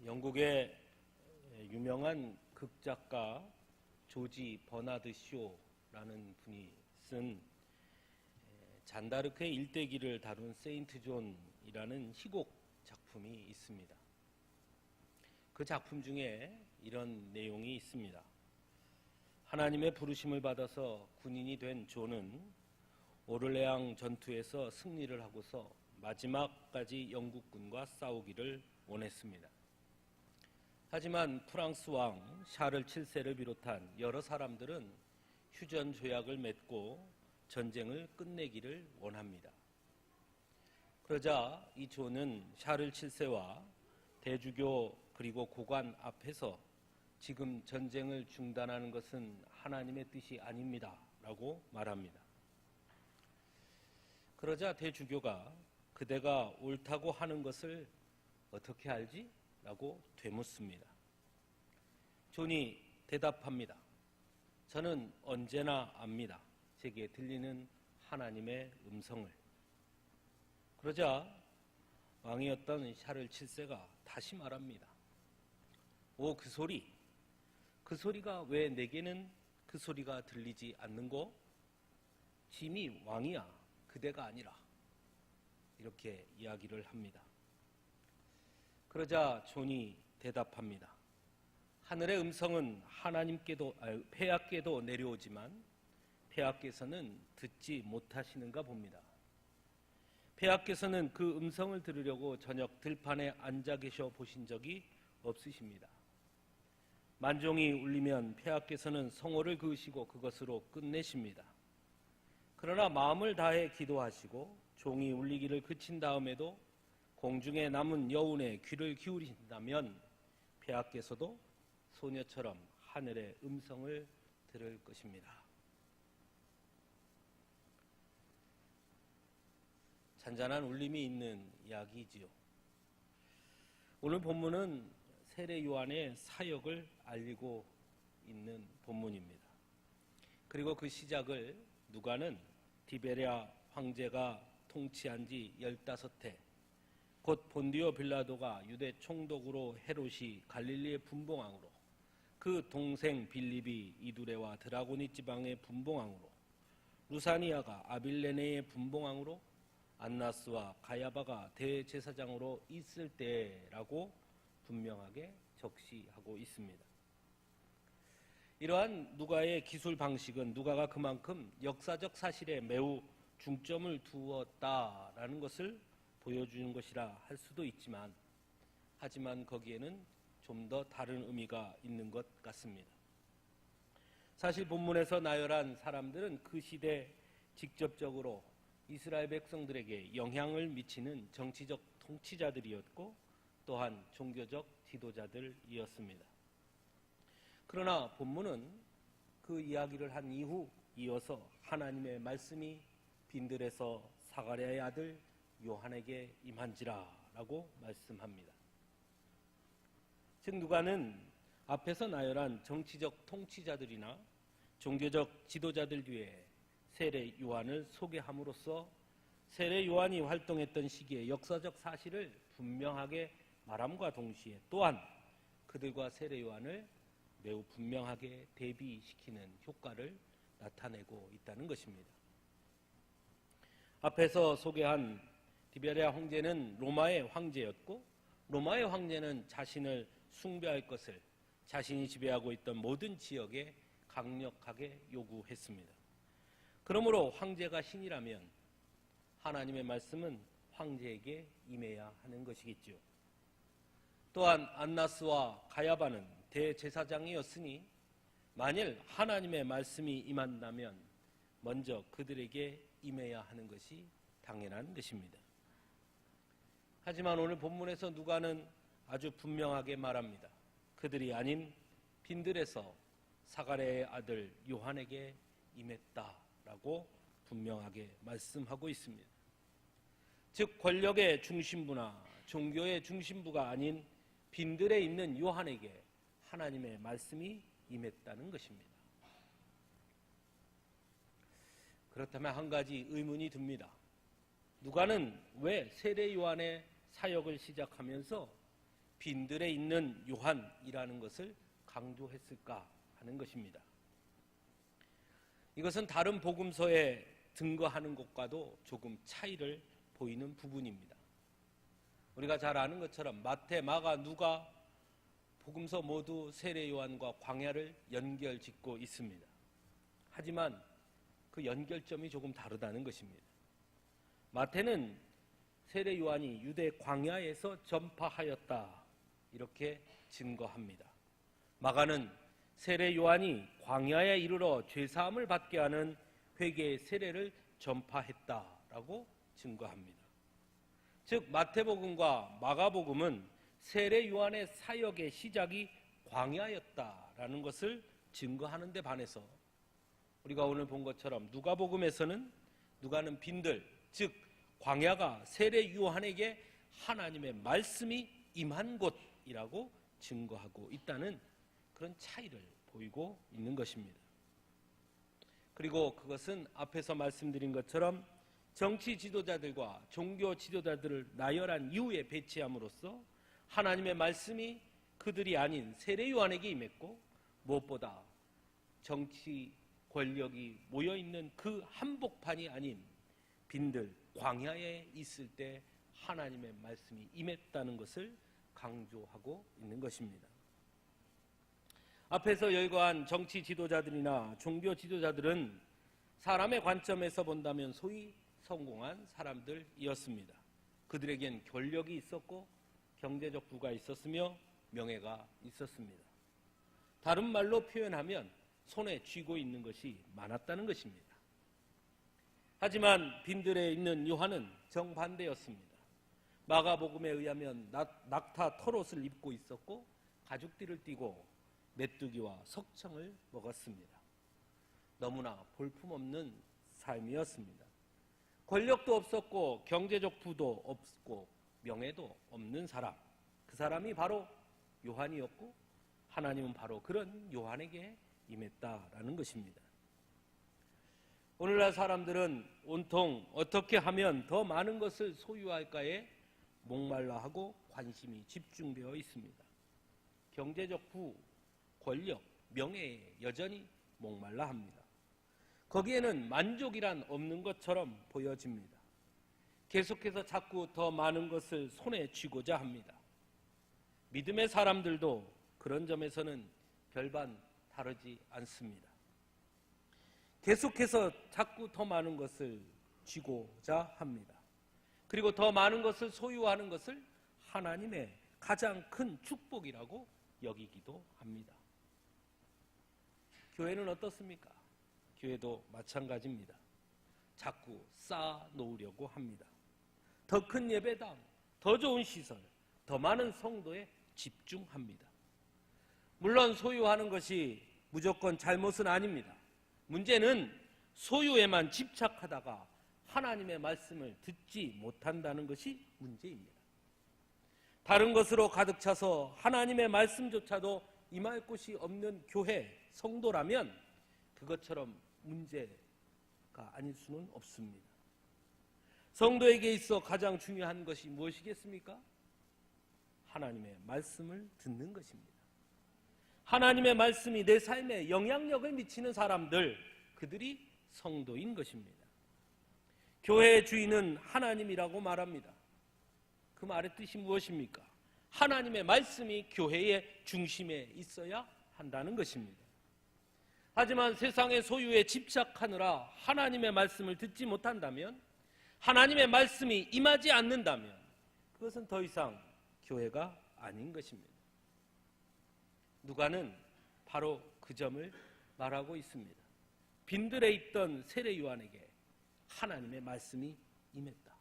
영국의 유명한 극작가 조지 버나드 쇼라는 분이 쓴 잔다르크의 일대기를 다룬 세인트 존이라는 희곡 작품이 있습니다. 그 작품 중에 이런 내용이 있습니다. 하나님의 부르심을 받아서 군인이 된 존은 오를레앙 전투에서 승리를 하고서 마지막까지 영국군과 싸우기를 원했습니다. 하지만 프랑스 왕 샤를 7세를 비롯한 여러 사람들은 휴전 조약을 맺고 전쟁을 끝내기를 원합니다. 그러자 이 존은 샤를 7세와 대주교 그리고 고관 앞에서 지금 전쟁을 중단하는 것은 하나님의 뜻이 아닙니다 라고 말합니다. 그러자 대주교가 그대가 옳다고 하는 것을 어떻게 알지? 라고 되묻습니다. 존이 대답합니다. 저는 언제나 압니다. 제게 들리는 하나님의 음성을. 그러자 왕이었던 샤를 7세가 다시 말합니다. 오, 그 소리가 왜 내게는 그 소리가 들리지 않는고? 짐이 왕이야, 그대가 아니라. 이렇게 이야기를 합니다. 그러자 존이 대답합니다. 하늘의 음성은 폐하께도 내려오지만 폐하께서는 듣지 못하시는가 봅니다. 폐하께서는 그 음성을 들으려고 저녁 들판에 앉아 계셔 보신 적이 없으십니다. 만종이 울리면 폐하께서는 성호를 그으시고 그것으로 끝내십니다. 그러나 마음을 다해 기도하시고 종이 울리기를 그친 다음에도 공중에 남은 여운에 귀를 기울이신다면 폐하께서도 소녀처럼 하늘의 음성을 들을 것입니다. 잔잔한 울림이 있는 이야기지요. 오늘 본문은 세례 요한의 사역을 알리고 있는 본문입니다. 그리고 그 시작을 누가는 디베랴 황제가 통치한 지 15해 곧 본디오 빌라도가 유대 총독으로 헤롯이 갈릴리의 분봉왕으로 그 동생 빌립이 이두레와 드라고니 지방의 분봉왕으로 루사니아가 아빌레네의 분봉왕으로 안나스와 가야바가 대제사장으로 있을 때라고 분명하게 적시하고 있습니다. 이러한 누가의 기술 방식은 누가가 그만큼 역사적 사실에 매우 중점을 두었다라는 것을 보여주는 것이라 할 수도 있지만 하지만 거기에는 좀 더 다른 의미가 있는 것 같습니다. 사실 본문에서 나열한 사람들은 그 시대 직접적으로 이스라엘 백성들에게 영향을 미치는 정치적 통치자들이었고 또한 종교적 지도자들이었습니다. 그러나 본문은 그 이야기를 한 이후 이어서 하나님의 말씀이 빈들에서 사가랴의 아들 요한에게 임한지라라고 말씀합니다. 즉 누가는 앞에서 나열한 정치적 통치자들이나 종교적 지도자들 뒤에 세례 요한을 소개함으로써 세례 요한이 활동했던 시기의 역사적 사실을 분명하게 말함과 동시에 또한 그들과 세례 요한을 매우 분명하게 대비시키는 효과를 나타내고 있다는 것입니다. 앞에서 소개한 디베랴 황제는 로마의 황제였고 로마의 황제는 자신을 숭배할 것을 자신이 지배하고 있던 모든 지역에 강력하게 요구했습니다. 그러므로 황제가 신이라면 하나님의 말씀은 황제에게 임해야 하는 것이겠죠. 또한 안나스와 가야바는 대제사장이었으니 만일 하나님의 말씀이 임한다면 먼저 그들에게 임해야 하는 것이 당연한 것입니다. 하지만 오늘 본문에서 누가는 아주 분명하게 말합니다. 그들이 아닌 빈들에서 사가랴의 아들 요한에게 임했다라고 분명하게 말씀하고 있습니다. 즉 권력의 중심부나 종교의 중심부가 아닌 빈들에 있는 요한에게 하나님의 말씀이 임했다는 것입니다. 그렇다면 한 가지 의문이 듭니다. 누가는 왜 세례 요한의 사역을 시작하면서 빈들에 있는 요한이라는 것을 강조했을까 하는 것입니다. 이것은 다른 복음서에 증거하는 것과도 조금 차이를 보이는 부분입니다. 우리가 잘 아는 것처럼 마태, 마가, 누가 복음서 모두 세례 요한과 광야를 연결짓고 있습니다. 하지만 그 연결점이 조금 다르다는 것입니다. 마태는 세례 요한이 유대 광야에서 전파하였다 이렇게 증거합니다. 마가는 세례 요한이 광야에 이르러 죄사함을 받게 하는 회개의 세례를 전파했다라고 증거합니다. 즉 마태복음과 마가복음은 세례 요한의 사역의 시작이 광야였다라는 것을 증거하는 데 반해서 우리가 오늘 본 것처럼 누가복음에서는 누가는 빈들, 즉 광야가 세례 요한에게 하나님의 말씀이 임한 곳이라고 증거하고 있다는 그런 차이를 보이고 있는 것입니다. 그리고 그것은 앞에서 말씀드린 것처럼 정치 지도자들과 종교 지도자들을 나열한 이후에 배치함으로써 하나님의 말씀이 그들이 아닌 세례 요한에게 임했고 무엇보다 정치 권력이 모여있는 그 한복판이 아닌 빈들 광야에 있을 때 하나님의 말씀이 임했다는 것을 강조하고 있는 것입니다. 앞에서 열거한 정치 지도자들이나 종교 지도자들은 사람의 관점에서 본다면 소위 성공한 사람들이었습니다. 그들에겐 권력이 있었고 경제적 부가 있었으며 명예가 있었습니다. 다른 말로 표현하면 손에 쥐고 있는 것이 많았다는 것입니다. 하지만 빈들에 있는 요한은 정반대였습니다. 마가복음에 의하면 낙타 털옷을 입고 있었고 가죽띠를 띠고 메뚜기와 석청을 먹었습니다. 너무나 볼품없는 삶이었습니다. 권력도 없었고 경제적 부도 없고 명예도 없는 사람, 그 사람이 바로 요한이었고 하나님은 바로 그런 요한에게 임했다라는 것입니다. 오늘날 사람들은 온통 어떻게 하면 더 많은 것을 소유할까에 목말라 하고 관심이 집중되어 있습니다. 경제적 부, 권력, 명예에 여전히 목말라 합니다. 거기에는 만족이란 없는 것처럼 보여집니다. 계속해서 자꾸 더 많은 것을 손에 쥐고자 합니다. 믿음의 사람들도 그런 점에서는 별반 다르지 않습니다. 계속해서 자꾸 더 많은 것을 쥐고자 합니다. 그리고 더 많은 것을 소유하는 것을 하나님의 가장 큰 축복이라고 여기기도 합니다. 교회는 어떻습니까? 교회도 마찬가지입니다. 자꾸 쌓아 놓으려고 합니다. 더 큰 예배당, 더 좋은 시설, 더 많은 성도에 집중합니다. 물론 소유하는 것이 무조건 잘못은 아닙니다. 문제는 소유에만 집착하다가 하나님의 말씀을 듣지 못한다는 것이 문제입니다. 다른 것으로 가득 차서 하나님의 말씀조차도 임할 곳이 없는 교회, 성도라면 그것처럼 문제가 아닐 수는 없습니다. 성도에게 있어 가장 중요한 것이 무엇이겠습니까? 하나님의 말씀을 듣는 것입니다. 하나님의 말씀이 내 삶에 영향력을 미치는 사람들, 그들이 성도인 것입니다. 교회의 주인은 하나님이라고 말합니다. 그 말의 뜻이 무엇입니까? 하나님의 말씀이 교회의 중심에 있어야 한다는 것입니다. 하지만 세상의 소유에 집착하느라 하나님의 말씀을 듣지 못한다면, 하나님의 말씀이 임하지 않는다면 그것은 더 이상 교회가 아닌 것입니다. 누가는 바로 그 점을 말하고 있습니다. 빈들에 있던 세례 요한에게 하나님의 말씀이 임했다.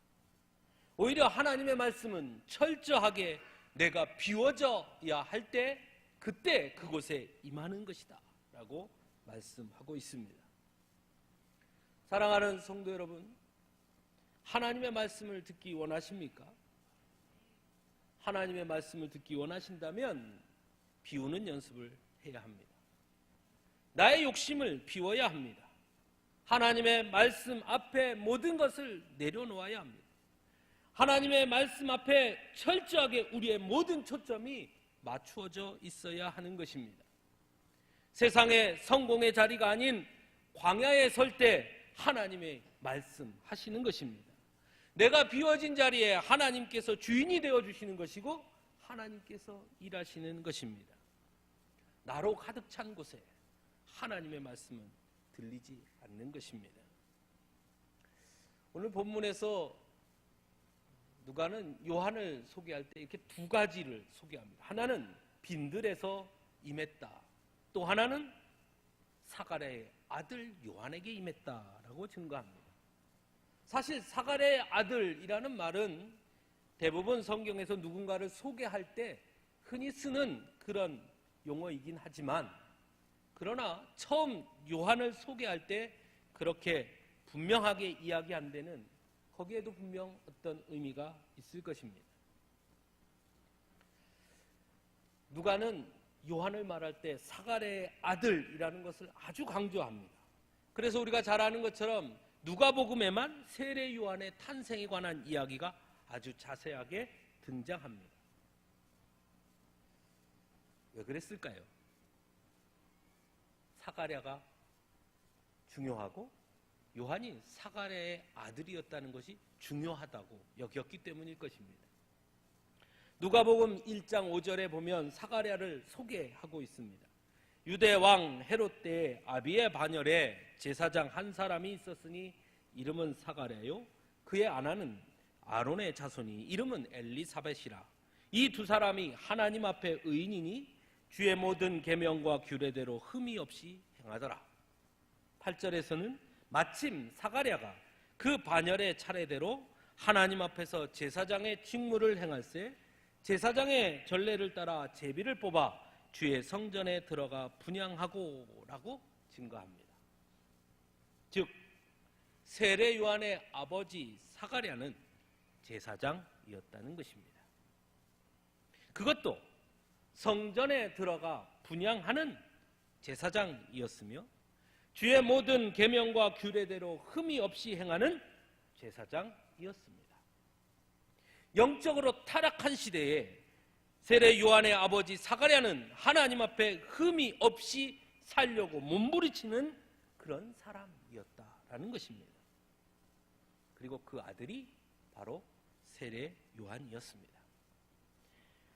오히려 하나님의 말씀은 철저하게 내가 비워져야 할 때 그때 그곳에 임하는 것이다 라고 말씀하고 있습니다. 사랑하는 성도 여러분, 하나님의 말씀을 듣기 원하십니까? 하나님의 말씀을 듣기 원하신다면 비우는 연습을 해야 합니다. 나의 욕심을 비워야 합니다. 하나님의 말씀 앞에 모든 것을 내려놓아야 합니다. 하나님의 말씀 앞에 철저하게 우리의 모든 초점이 맞추어져 있어야 하는 것입니다. 세상의 성공의 자리가 아닌 광야에 설 때 하나님의 말씀하시는 것입니다. 내가 비워진 자리에 하나님께서 주인이 되어주시는 것이고 하나님께서 일하시는 것입니다. 나로 가득 찬 곳에 하나님의 말씀은 들리지 않는 것입니다. 오늘 본문에서 누가는 요한을 소개할 때 이렇게 두 가지를 소개합니다. 하나는 빈들에서 임했다. 또 하나는 사가랴의 아들 요한에게 임했다라고 증거합니다. 사실 사가랴의 아들이라는 말은 대부분 성경에서 누군가를 소개할 때 흔히 쓰는 그런 용어이긴 하지만, 그러나 처음 요한을 소개할 때 그렇게 분명하게 이야기한 데는 거기에도 분명 어떤 의미가 있을 것입니다. 누가는 요한을 말할 때 사가랴의 아들이라는 것을 아주 강조합니다. 그래서 우리가 잘 아는 것처럼 누가복음에만 세례 요한의 탄생에 관한 이야기가 아주 자세하게 등장합니다. 왜 그랬을까요? 사가랴가 중요하고 요한이 사가랴의 아들이었다는 것이 중요하다고 여겼기 때문일 것입니다. 누가복음 1장 5절에 보면 사가랴를 소개하고 있습니다. 유대 왕 헤롯 때의 아비의 반열에 제사장 한 사람이 있었으니 이름은 사가랴요, 그의 아내는 아론의 자손이 이름은 엘리사벳이라. 이 두 사람이 하나님 앞에 의인이니 주의 모든 계명과 규례대로 흠이 없이 행하더라. 8절에서는 마침 사가랴가 그 반열의 차례대로 하나님 앞에서 제사장의 직무를 행할세 제사장의 전례를 따라 제비를 뽑아 주의 성전에 들어가 분향하고 라고 증거합니다. 즉 세례 요한의 아버지 사가랴는 제사장이었다는 것입니다. 그것도 성전에 들어가 분향하는 제사장이었으며 주의 모든 계명과 규례대로 흠이 없이 행하는 제사장이었습니다. 영적으로 타락한 시대에 세례 요한의 아버지 사가랴는 하나님 앞에 흠이 없이 살려고 몸부리치는 그런 사람이었다라는 것입니다. 그리고 그 아들이 바로 세례 요한이었습니다.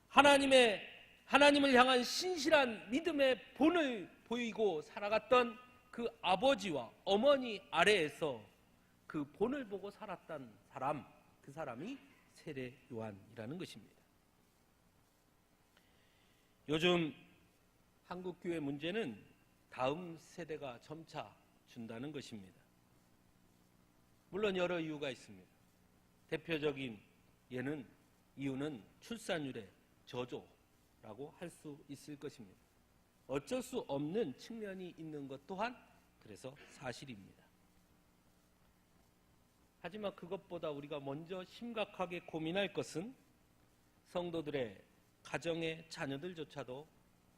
하나님을 향한 신실한 믿음의 본을 보이고 살아갔던 그 아버지와 어머니 아래에서 그 본을 보고 살았던 사람, 그 사람이 세례 요한이라는 것입니다. 요즘 한국교회 문제는 다음 세대가 점차 준다는 것입니다. 물론 여러 이유가 있습니다. 대표적인 이유는 출산율의 저조라고 할 수 있을 것입니다. 어쩔 수 없는 측면이 있는 것 또한 그래서 사실입니다. 하지만 그것보다 우리가 먼저 심각하게 고민할 것은 성도들의 가정의 자녀들조차도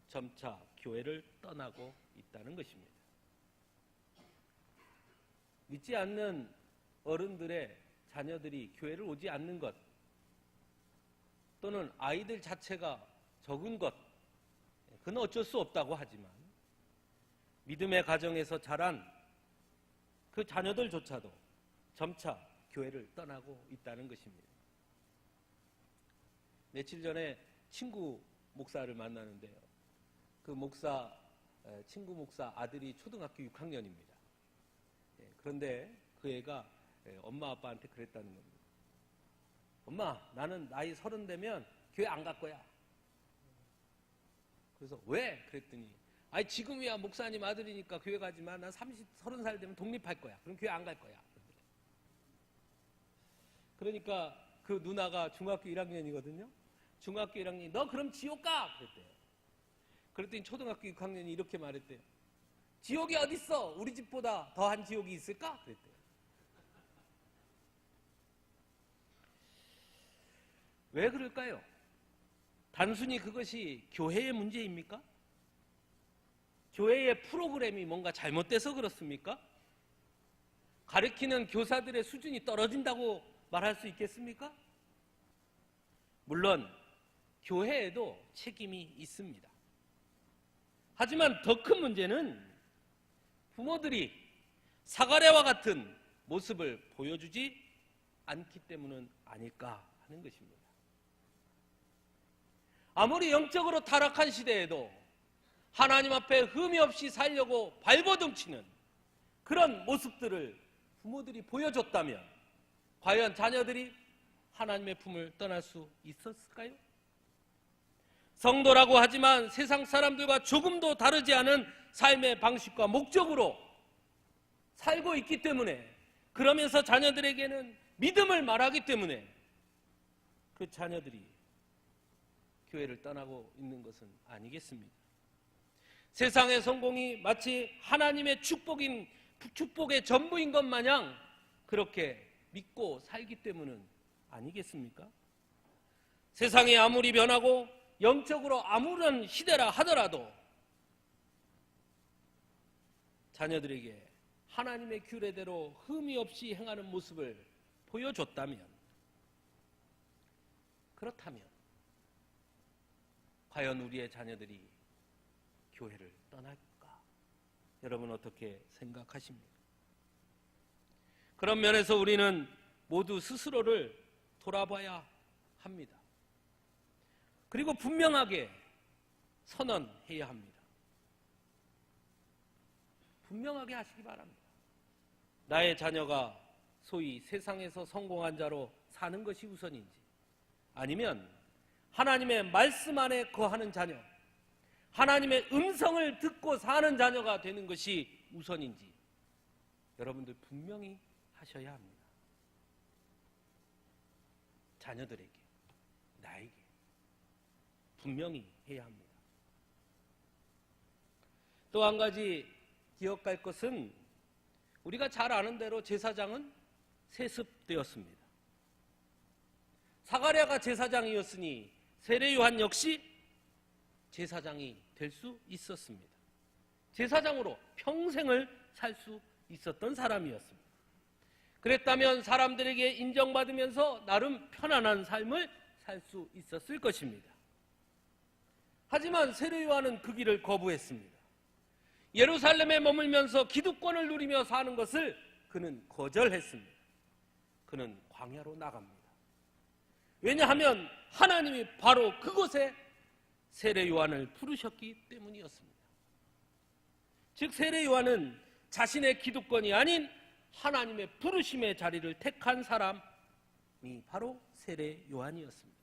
점차 교회를 떠나고 있다는 것입니다. 믿지 않는 어른들의 자녀들이 교회를 오지 않는 것, 또는 아이들 자체가 적은 것, 그건 어쩔 수 없다고 하지만 믿음의 가정에서 자란 그 자녀들조차도 점차 교회를 떠나고 있다는 것입니다. 며칠 전에 친구 목사를 만나는데요. 그 친구 목사 아들이 초등학교 6학년입니다. 그런데 그 애가 엄마 아빠한테 그랬다는 겁니다. 엄마, 나는 나이 30 되면 교회 안 갈 거야. 그래서 왜? 그랬더니 지금이야 목사님 아들이니까 교회 가지만 난 30살 되면 독립할 거야. 그럼 교회 안 갈 거야. 그러니까 그 누나가 중학교 1학년이거든요. 중학교 1학년이 너 그럼 지옥 가! 그랬대요. 그랬더니 초등학교 6학년이 이렇게 말했대요. 지옥이 어딨어? 우리 집보다 더한 지옥이 있을까? 그랬대요. 왜 그럴까요? 단순히 그것이 교회의 문제입니까? 교회의 프로그램이 뭔가 잘못돼서 그렇습니까? 가르치는 교사들의 수준이 떨어진다고 말할 수 있겠습니까? 물론 교회에도 책임이 있습니다. 하지만 더 큰 문제는 부모들이 사가랴와 같은 모습을 보여주지 않기 때문은 아닐까 하는 것입니다. 아무리 영적으로 타락한 시대에도 하나님 앞에 흠이 없이 살려고 발버둥치는 그런 모습들을 부모들이 보여줬다면 과연 자녀들이 하나님의 품을 떠날 수 있었을까요? 성도라고 하지만 세상 사람들과 조금도 다르지 않은 삶의 방식과 목적으로 살고 있기 때문에, 그러면서 자녀들에게는 믿음을 말하기 때문에 그 자녀들이 교회를 떠나고 있는 것은 아니겠습니까? 세상의 성공이 마치 하나님의 축복의 전부인 것 마냥 그렇게 믿고 살기 때문은 아니겠습니까? 세상이 아무리 변하고 영적으로 아무런 시대라 하더라도 자녀들에게 하나님의 규례대로 흠이 없이 행하는 모습을 보여줬다면, 그렇다면 과연 우리의 자녀들이 교회를 떠날까? 여러분 어떻게 생각하십니까? 그런 면에서 우리는 모두 스스로를 돌아봐야 합니다. 그리고 분명하게 선언해야 합니다. 분명하게 하시기 바랍니다. 나의 자녀가 소위 세상에서 성공한 자로 사는 것이 우선인지, 아니면 하나님의 말씀 안에 거하는 자녀, 하나님의 음성을 듣고 사는 자녀가 되는 것이 우선인지 여러분들 분명히 하셔야 합니다. 자녀들에게, 나에게 분명히 해야 합니다. 또 한 가지 기억할 것은, 우리가 잘 아는 대로 제사장은 세습되었습니다. 사가랴가 제사장이었으니 세례 요한 역시 제사장이 될 수 있었습니다. 제사장으로 평생을 살 수 있었던 사람이었습니다. 그랬다면 사람들에게 인정받으면서 나름 편안한 삶을 살 수 있었을 것입니다. 하지만 세례 요한은 그 길을 거부했습니다. 예루살렘에 머물면서 기득권을 누리며 사는 것을 그는 거절했습니다. 그는 광야로 나갑니다. 왜냐하면 하나님이 바로 그곳에 세례 요한을 부르셨기 때문이었습니다. 즉 세례 요한은 자신의 기득권이 아닌 하나님의 부르심의 자리를 택한 사람이 바로 세례 요한이었습니다.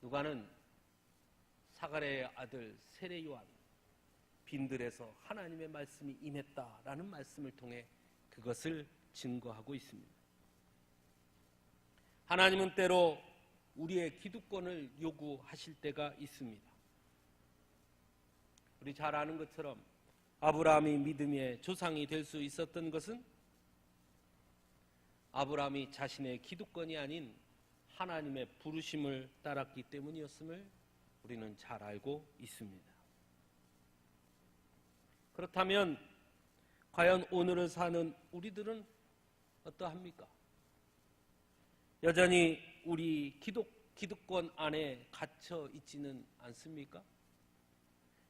누가는 사가랴의 아들 세례 요한, 빈들에서 하나님의 말씀이 임했다라는 말씀을 통해 그것을 증거하고 있습니다. 하나님은 때로 우리의 기득권을 요구하실 때가 있습니다. 우리 잘 아는 것처럼 아브라함이 믿음의 조상이 될 수 있었던 것은 아브라함이 자신의 기득권이 아닌 하나님의 부르심을 따랐기 때문이었음을 우리는 잘 알고 있습니다. 그렇다면 과연 오늘을 사는 우리들은 어떠합니까? 여전히 우리 기득권 안에 갇혀 있지는 않습니까?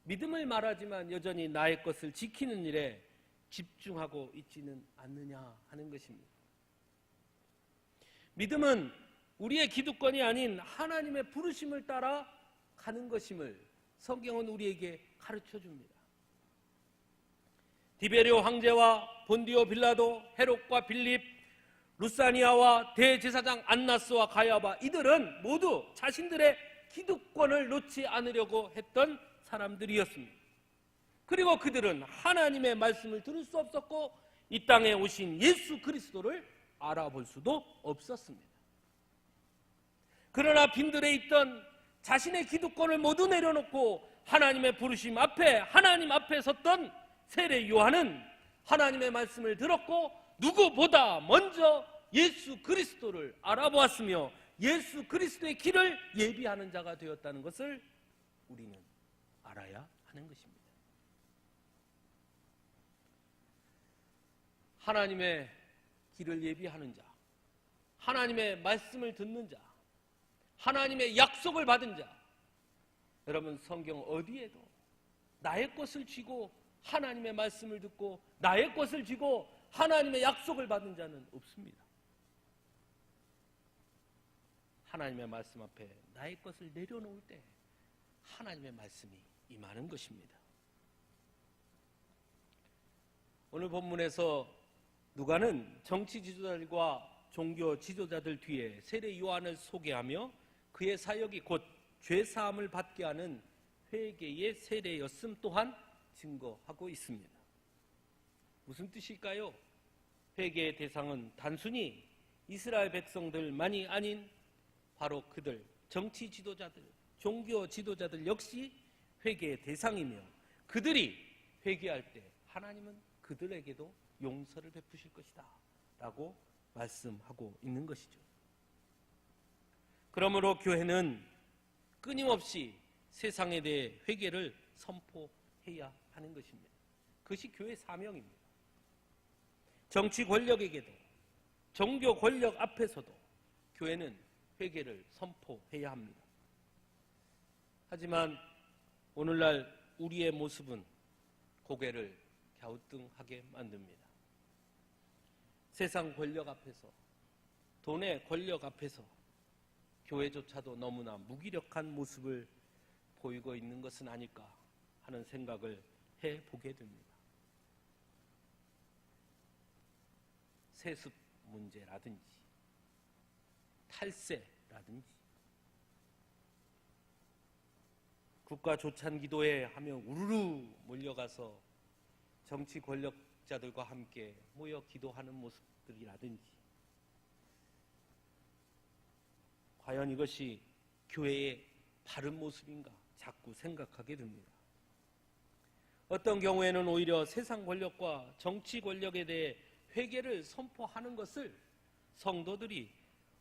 믿음을 말하지만 여전히 나의 것을 지키는 일에 집중하고 있지는 않느냐 하는 것입니다. 믿음은 우리의 기득권이 아닌 하나님의 부르심을 따라 가는 것임을 성경은 우리에게 가르쳐 줍니다. 디베리오 황제와 본디오 빌라도, 헤롯과 빌립, 루사니아와 대제사장 안나스와 가야바, 이들은 모두 자신들의 기득권을 놓지 않으려고 했던 사람들이었습니다. 그리고 그들은 하나님의 말씀을 들을 수 없었고 이 땅에 오신 예수 그리스도를 알아볼 수도 없었습니다. 그러나 빈들에 있던 자신의 기득권을 모두 내려놓고 하나님의 부르심 앞에, 하나님 앞에 섰던 세례 요한은 하나님의 말씀을 들었고 누구보다 먼저 예수 그리스도를 알아보았으며 예수 그리스도의 길을 예비하는 자가 되었다는 것을 우리는 알아야 하는 것입니다. 하나님의 길을 예비하는 자, 하나님의 말씀을 듣는 자, 하나님의 약속을 받은 자, 여러분 성경 어디에도 나의 것을 쥐고 하나님의 말씀을 듣고 나의 것을 쥐고 하나님의 약속을 받은 자는 없습니다. 하나님의 말씀 앞에 나의 것을 내려놓을 때 하나님의 말씀이 임하는 것입니다. 오늘 본문에서 누가는 정치 지도자들과 종교 지도자들 뒤에 세례 요한을 소개하며 그의 사역이 곧 죄사함을 받게 하는 회개의 세례였음 또한 증거하고 있습니다. 무슨 뜻일까요? 회개의 대상은 단순히 이스라엘 백성들만이 아닌 바로 그들, 정치 지도자들, 종교 지도자들 역시 회개의 대상이며 그들이 회개할 때 하나님은 그들에게도 용서를 베푸실 것이다 라고 말씀하고 있는 것이죠. 그러므로 교회는 끊임없이 세상에 대해 회개를 선포해야 하는 것입니다. 그것이 교회의 사명입니다. 정치 권력에게도 종교 권력 앞에서도 교회는 회개를 선포해야 합니다. 하지만 오늘날 우리의 모습은 고개를 갸우뚱하게 만듭니다. 세상 권력 앞에서, 돈의 권력 앞에서 교회조차도 너무나 무기력한 모습을 보이고 있는 것은 아닐까 하는 생각을 해보게 됩니다. 세습 문제라든지 탈세라든지 국가 조찬 기도회 하며 우르르 몰려가서 정치 권력자들과 함께 모여 기도하는 모습들이라든지 과연 이것이 교회의 바른 모습인가 자꾸 생각하게 됩니다. 어떤 경우에는 오히려 세상 권력과 정치 권력에 대해 회개를 선포하는 것을 성도들이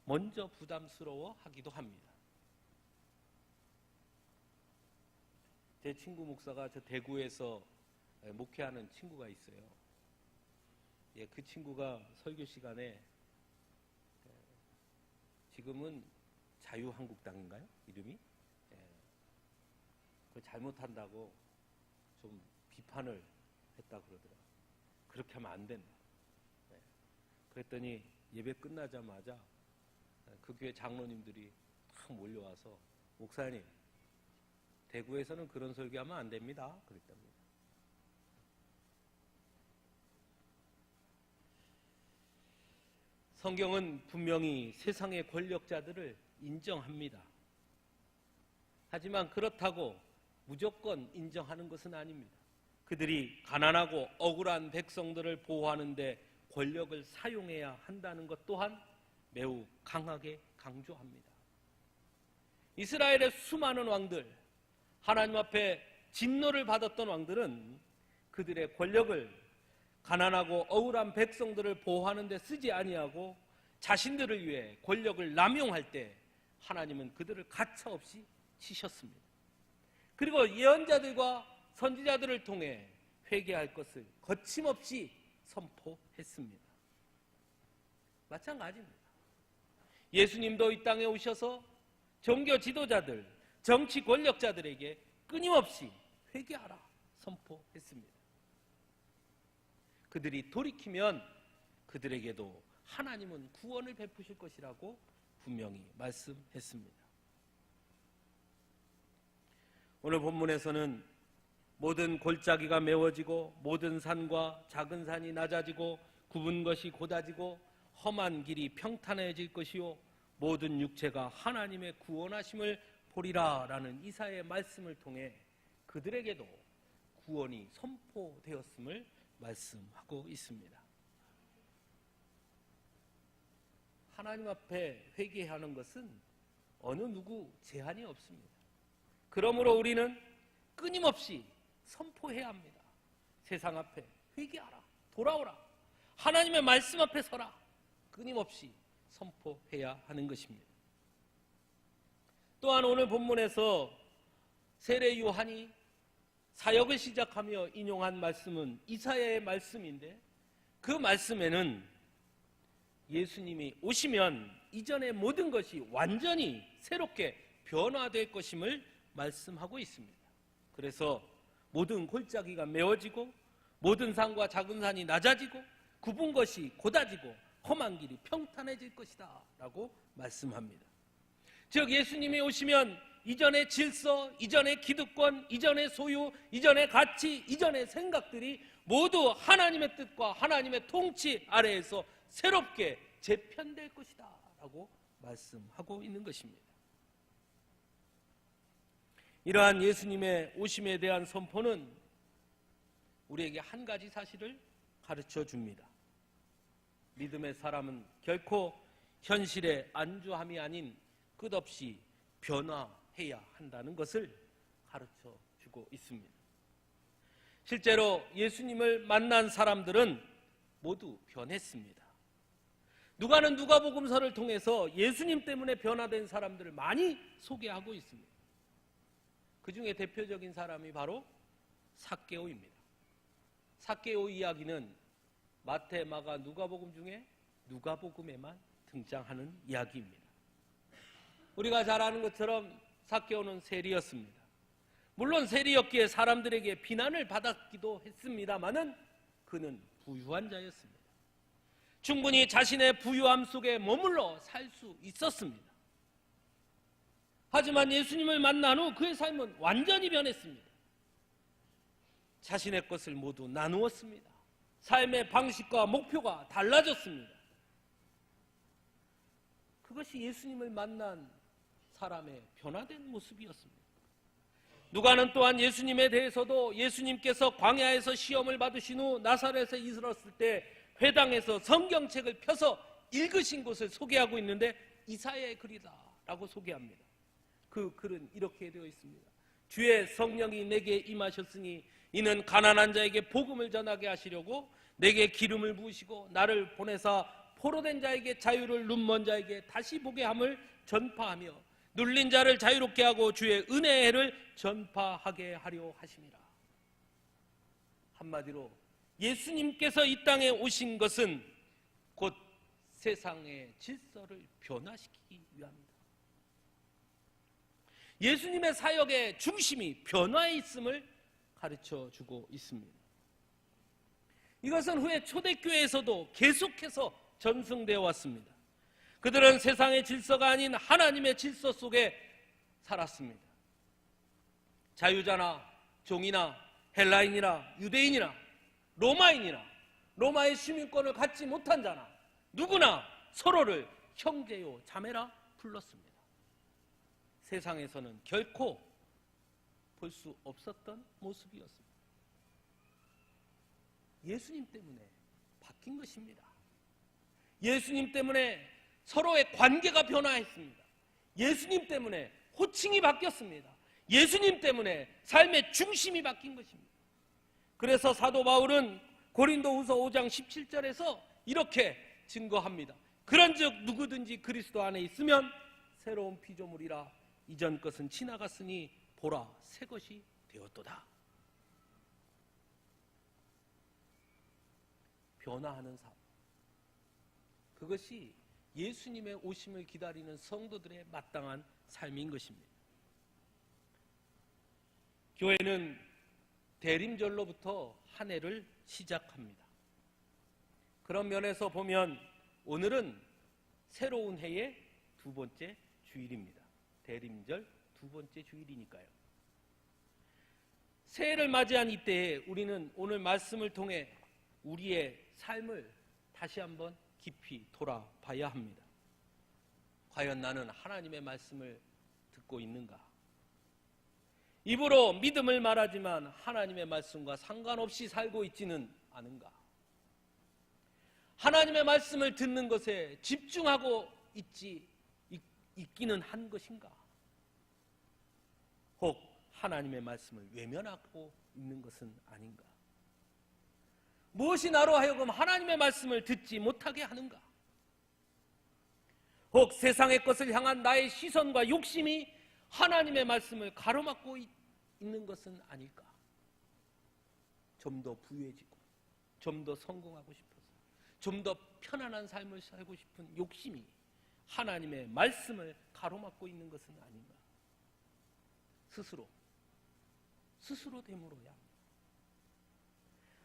먼저 부담스러워하기도 합니다. 제 친구 목사가 저 대구에서 목회하는 친구가 있어요. 그 친구가 설교 시간에 지금은 자유한국당인가요? 이름이? 그걸 잘못한다고 좀 비판을 했다 그러더라고요. 그렇게 하면 안 된다. 그랬더니 예배 끝나자마자 그 교회 장로님들이 탁 몰려와서 목사님, 대구에서는 그런 설교하면 안 됩니다. 그랬답니다. 성경은 분명히 세상의 권력자들을 인정합니다. 하지만 그렇다고 무조건 인정하는 것은 아닙니다. 그들이 가난하고 억울한 백성들을 보호하는 데 권력을 사용해야 한다는 것 또한 매우 강하게 강조합니다. 이스라엘의 수많은 왕들, 하나님 앞에 진노를 받았던 왕들은 그들의 권력을 가난하고 억울한 백성들을 보호하는 데 쓰지 아니하고 자신들을 위해 권력을 남용할 때 하나님은 그들을 가차없이 치셨습니다. 그리고 예언자들과 선지자들을 통해 회개할 것을 거침없이 선포했습니다. 마찬가지입니다. 예수님도 이 땅에 오셔서 종교 지도자들, 정치 권력자들에게 끊임없이 회개하라 선포했습니다. 그들이 돌이키면 그들에게도 하나님은 구원을 베푸실 것이라고 분명히 말씀했습니다. 오늘 본문에서는 모든 골짜기가 메워지고 모든 산과 작은 산이 낮아지고 굽은 것이 곧아지고 험한 길이 평탄해질 것이요 모든 육체가 하나님의 구원하심을 보리라 라는 이사야의 말씀을 통해 그들에게도 구원이 선포되었음을 말씀하고 있습니다. 하나님 앞에 회개하는 것은 어느 누구 제한이 없습니다. 그러므로 우리는 끊임없이 선포해야 합니다. 세상 앞에 회개하라, 돌아오라, 하나님의 말씀 앞에 서라, 끊임없이 선포해야 하는 것입니다. 또한 오늘 본문에서 세례 요한이 사역을 시작하며 인용한 말씀은 이사야의 말씀인데 그 말씀에는 예수님이 오시면 이전의 모든 것이 완전히 새롭게 변화될 것임을 말씀하고 있습니다. 그래서 모든 골짜기가 메워지고 모든 산과 작은 산이 낮아지고 굽은 것이 곧아지고 험한 길이 평탄해질 것이다 라고 말씀합니다. 즉 예수님이 오시면 이전의 질서, 이전의 기득권, 이전의 소유, 이전의 가치, 이전의 생각들이 모두 하나님의 뜻과 하나님의 통치 아래에서 새롭게 재편될 것이다 라고 말씀하고 있는 것입니다. 이러한 예수님의 오심에 대한 선포는 우리에게 한 가지 사실을 가르쳐 줍니다. 믿음의 사람은 결코 현실에 안주함이 아닌 끝없이 변화해야 한다는 것을 가르쳐 주고 있습니다. 실제로 예수님을 만난 사람들은 모두 변했습니다. 누가는 누가복음서를 통해서 예수님 때문에 변화된 사람들을 많이 소개하고 있습니다. 그 중에 대표적인 사람이 바로 삭개오입니다. 삭개오 이야기는 마태, 마가, 누가복음 중에 누가복음에만 등장하는 이야기입니다. 우리가 잘 아는 것처럼 삭개오는 세리였습니다. 물론 세리였기에 사람들에게 비난을 받았기도 했습니다마는 그는 부유한 자였습니다. 충분히 자신의 부유함 속에 머물러 살 수 있었습니다. 하지만 예수님을 만난 후 그의 삶은 완전히 변했습니다. 자신의 것을 모두 나누었습니다. 삶의 방식과 목표가 달라졌습니다. 그것이 예수님을 만난 사람의 변화된 모습이었습니다. 누가는 또한 예수님에 대해서도 예수님께서 광야에서 시험을 받으신 후 나사렛에 이르렀을 때 회당에서 성경책을 펴서 읽으신 것을 소개하고 있는데 이사야의 글이다 라고 소개합니다. 그 글은 이렇게 되어 있습니다. 주의 성령이 내게 임하셨으니 이는 가난한 자에게 복음을 전하게 하시려고 내게 기름을 부으시고 나를 보내사 포로된 자에게 자유를, 눈먼 자에게 다시 보게 함을 전파하며 눌린 자를 자유롭게 하고 주의 은혜의 해를 전파하게 하려 하심이라. 한마디로 예수님께서 이 땅에 오신 것은 곧 세상의 질서를 변화시키기 위함이다. 예수님의 사역의 중심이 변화에 있음을 가르쳐주고 있습니다. 이것은 후에 초대교회에서도 계속해서 전승되어 왔습니다. 그들은 세상의 질서가 아닌 하나님의 질서 속에 살았습니다. 자유자나 종이나 헬라인이나 유대인이나 로마인이나 로마의 시민권을 갖지 못한 자나 누구나 서로를 형제요 자매라 불렀습니다. 세상에서는 결코 볼 수 없었던 모습이었습니다. 예수님 때문에 바뀐 것입니다. 예수님 때문에 서로의 관계가 변화했습니다. 예수님 때문에 호칭이 바뀌었습니다. 예수님 때문에 삶의 중심이 바뀐 것입니다. 그래서 사도 바울은 고린도후서 5장 17절에서 이렇게 증거합니다. 그런즉 누구든지 그리스도 안에 있으면 새로운 피조물이라 이전 것은 지나갔으니 보라 새 것이 되었도다. 변화하는 삶, 그것이 예수님의 오심을 기다리는 성도들의 마땅한 삶인 것입니다. 교회는 대림절로부터 한 해를 시작합니다. 그런 면에서 보면 오늘은 새로운 해의 두 번째 주일입니다. 대림절 두 번째 주일이니까요. 새해를 맞이한 이때에 우리는 오늘 말씀을 통해 우리의 삶을 다시 한번 깊이 돌아봐야 합니다. 과연 나는 하나님의 말씀을 듣고 있는가? 입으로 믿음을 말하지만 하나님의 말씀과 상관없이 살고 있지는 않은가? 하나님의 말씀을 듣는 것에 집중하고 있기는 한 것인가? 혹 하나님의 말씀을 외면하고 있는 것은 아닌가? 무엇이 나로 하여금 하나님의 말씀을 듣지 못하게 하는가? 혹 세상의 것을 향한 나의 시선과 욕심이 하나님의 말씀을 가로막고 있는 것은 아닐까? 좀 더 부유해지고 좀 더 성공하고 싶어서, 좀 더 편안한 삶을 살고 싶은 욕심이 하나님의 말씀을 가로막고 있는 것은 아닌가. 스스로 되물어야 합니다.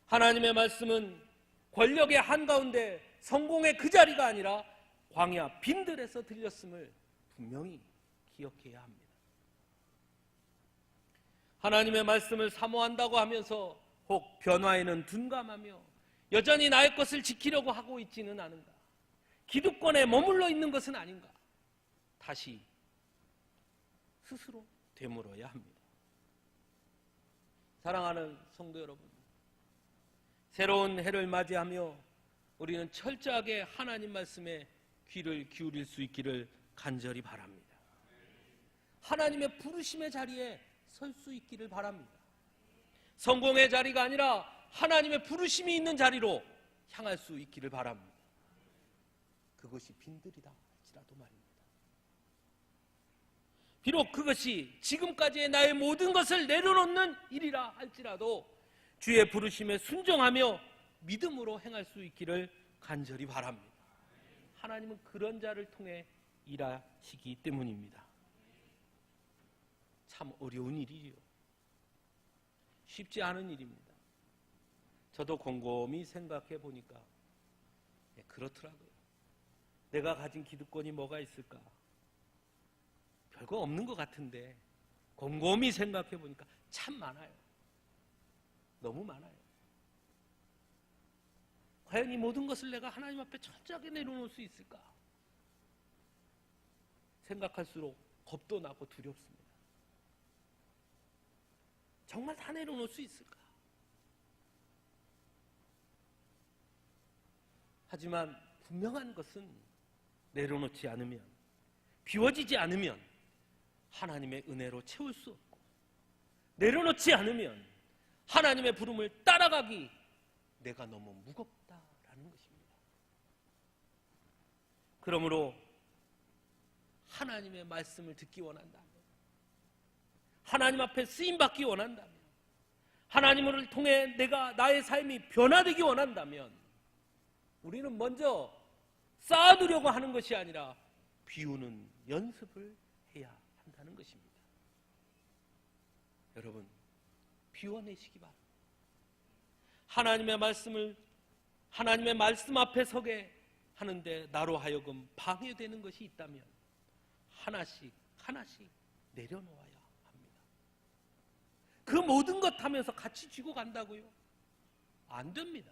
하나님의 말씀은 권력의 한가운데 성공의 그 자리가 아니라 광야 빈들에서 들렸음을 분명히 기억해야 합니다. 하나님의 말씀을 사모한다고 하면서 혹 변화에는 둔감하며 여전히 나의 것을 지키려고 하고 있지는 않은가. 기득권에 머물러 있는 것은 아닌가. 다시 스스로 되물어야 합니다. 사랑하는 성도 여러분, 새로운 해를 맞이하며 우리는 철저하게 하나님 말씀에 귀를 기울일 수 있기를 간절히 바랍니다. 하나님의 부르심의 자리에 설 수 있기를 바랍니다. 성공의 자리가 아니라 하나님의 부르심이 있는 자리로 향할 수 있기를 바랍니다. 그것이 빈들이다 할지라도 말입니다. 비록 그것이 지금까지의 나의 모든 것을 내려놓는 일이라 할지라도 주의 부르심에 순종하며 믿음으로 행할 수 있기를 간절히 바랍니다. 하나님은 그런 자를 통해 일하시기 때문입니다. 참 어려운 일이에요. 쉽지 않은 일입니다. 저도 곰곰이 생각해 보니까 그렇더라고요. 내가 가진 기득권이 뭐가 있을까? 별거 없는 것 같은데 곰곰이 생각해 보니까 참 많아요. 너무 많아요. 과연 이 모든 것을 내가 하나님 앞에 철저하게 내려놓을 수 있을까? 생각할수록 겁도 나고 두렵습니다. 정말 다 내려놓을 수 있을까? 하지만 분명한 것은 내려놓지 않으면, 비워지지 않으면 하나님의 은혜로 채울 수 없고, 내려놓지 않으면 하나님의 부름을 따라가기 내가 너무 무겁다라는 것입니다. 그러므로 하나님의 말씀을 듣기 원한다면, 하나님 앞에 쓰임받기 원한다면, 하나님을 통해 나의 삶이 변화되기 원한다면 우리는 먼저 쌓아두려고 하는 것이 아니라 비우는 연습을 해야 한다는 것입니다. 여러분, 비워내시기 바랍니다. 하나님의 말씀 앞에 서게 하는데 나로 하여금 방해되는 것이 있다면 하나씩 내려놓아야 합니다. 그 모든 것 하면서 같이 쥐고 간다고요? 안 됩니다.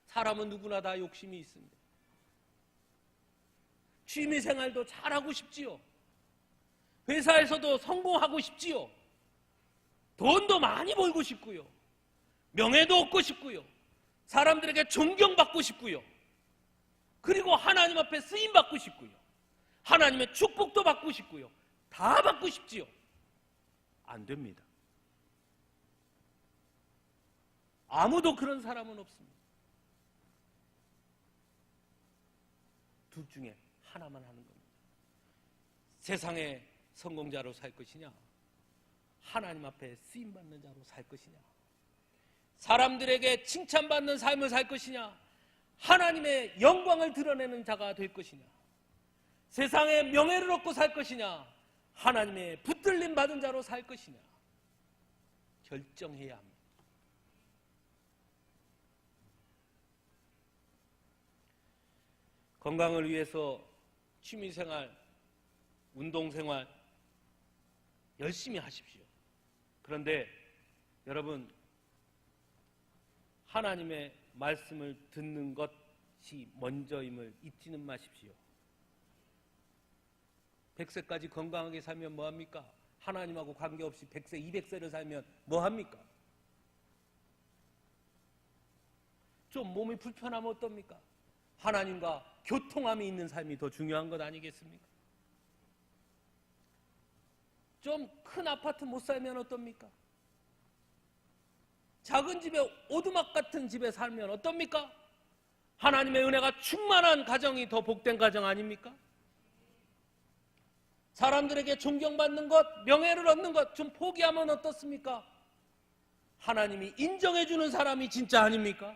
사람은 누구나 다 욕심이 있습니다. 취미생활도 잘하고 싶지요. 회사에서도 성공하고 싶지요. 돈도 많이 벌고 싶고요. 명예도 얻고 싶고요. 사람들에게 존경받고 싶고요. 그리고 하나님 앞에 쓰임받고 싶고요. 하나님의 축복도 받고 싶고요. 다 받고 싶지요. 안 됩니다. 아무도 그런 사람은 없습니다. 둘 중에 하나만 하는 겁니다. 세상의 성공자로 살 것이냐, 하나님 앞에 쓰임받는 자로 살 것이냐, 사람들에게 칭찬받는 삶을 살 것이냐, 하나님의 영광을 드러내는 자가 될 것이냐, 세상의 명예를 얻고 살 것이냐, 하나님의 붙들림 받은 자로 살 것이냐, 결정해야 합니다. 건강을 위해서 취미생활, 운동생활 열심히 하십시오. 그런데 여러분, 하나님의 말씀을 듣는 것이 먼저임을 잊지는 마십시오. 100세까지 건강하게 살면 뭐합니까? 하나님하고 관계없이 100세, 200세를 살면 뭐합니까? 좀 몸이 불편하면 어떻습니까? 하나님과 교통함이 있는 삶이 더 중요한 것 아니겠습니까? 좀 큰 아파트 못 살면 어떻습니까? 작은 집에 오두막 같은 집에 살면 어떻습니까? 하나님의 은혜가 충만한 가정이 더 복된 가정 아닙니까? 사람들에게 존경받는 것, 명예를 얻는 것 좀 포기하면 어떻습니까? 하나님이 인정해주는 사람이 진짜 아닙니까?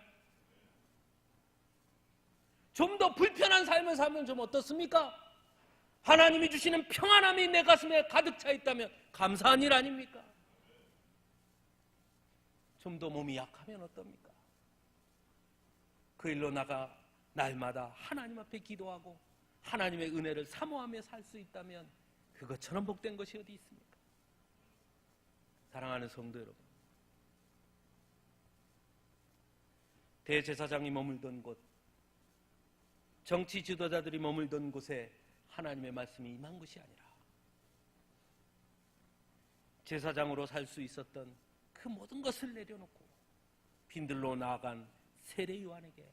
좀 더 불편한 삶을 살면 좀 어떻습니까? 하나님이 주시는 평안함이 내 가슴에 가득 차 있다면 감사한 일 아닙니까? 좀 더 몸이 약하면 어떻습니까? 그 일로 나가 날마다 하나님 앞에 기도하고 하나님의 은혜를 사모하며 살 수 있다면 그것처럼 복된 것이 어디 있습니까? 사랑하는 성도 여러분, 대제사장이 머물던 곳, 정치 지도자들이 머물던 곳에 하나님의 말씀이 임한 것이 아니라 제사장으로 살 수 있었던 그 모든 것을 내려놓고 빈들로 나아간 세례 요한에게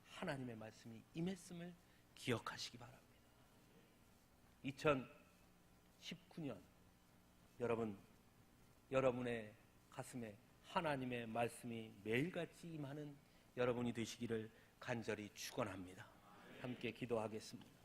하나님의 말씀이 임했음을 기억하시기 바랍니다. 2019년 여러분의 가슴에 하나님의 말씀이 매일같이 임하는 여러분이 되시기를 간절히 축원합니다. 함께 기도하겠습니다.